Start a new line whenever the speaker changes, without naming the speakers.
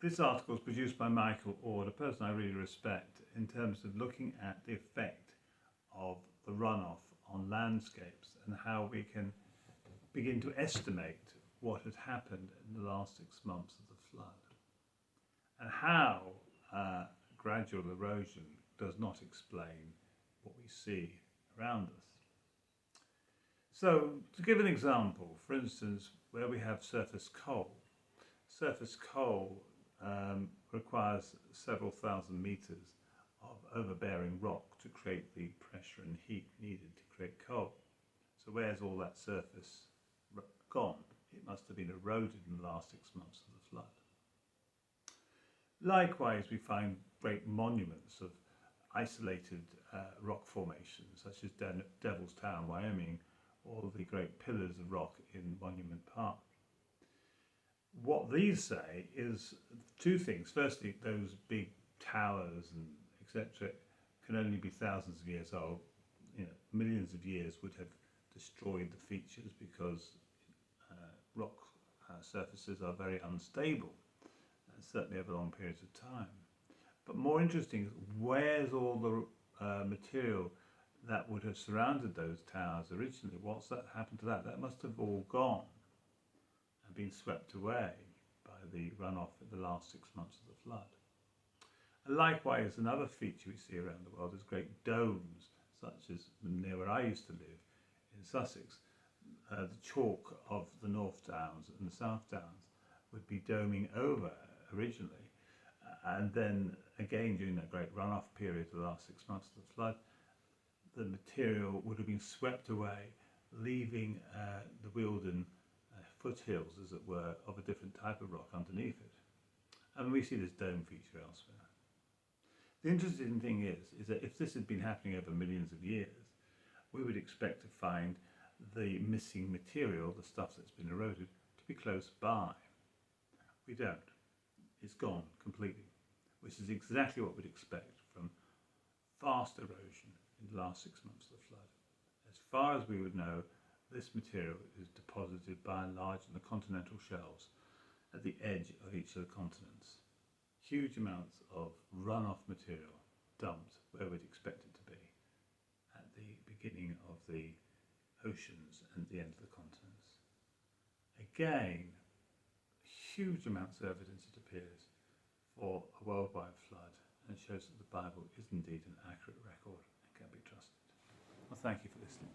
This article is produced by Michael Ord, a person I really respect, in terms of looking at the effect of the runoff on landscapes and how we can begin to estimate what had happened in the last 6 months of the flood, and how gradual erosion does not explain what we see around us. So, to give an example, for instance, where we have surface coal requires several thousand meters of overbearing rock to create the pressure and heat needed to create coal. So where's all that surface gone? It must have been eroded in the last 6 months of the flood. Likewise, we find great monuments of isolated rock formations, such as Devil's Tower in Wyoming, or the great pillars of rock in Monument Park. What these say is two things. Firstly, those big towers and etc. can only be thousands of years old. Millions of years would have destroyed the features because rock surfaces are very unstable, certainly over long periods of time. But more interesting is, where's all the material that would have surrounded those towers originally? What's that happened to that? That must have all gone and been swept away by the runoff in the last 6 months of the flood. And likewise, another feature we see around the world is great domes, such as near where I used to live in Sussex. The chalk of the North Downs and the South Downs would be doming over originally, and then again during that great runoff period of the last 6 months of the flood, the material would have been swept away, leaving the Wealden foothills, as it were, of a different type of rock underneath it. And we see this dome feature elsewhere. The interesting thing is that if this had been happening over millions of years, we would expect to find the missing material, the stuff that's been eroded, to be close by. We don't. It's gone completely, which is exactly what we'd expect from fast erosion in the last 6 months of the flood. As far as we would know, this material is deposited by and large in the continental shelves at the edge of each of the continents. Huge amounts of runoff material dumped where we'd expect it to be, at the beginning of the oceans and the end of the continents. Again, huge amounts of evidence, it appears, for a worldwide flood, and shows that the Bible is indeed an accurate record and can be trusted. Well, thank you for listening.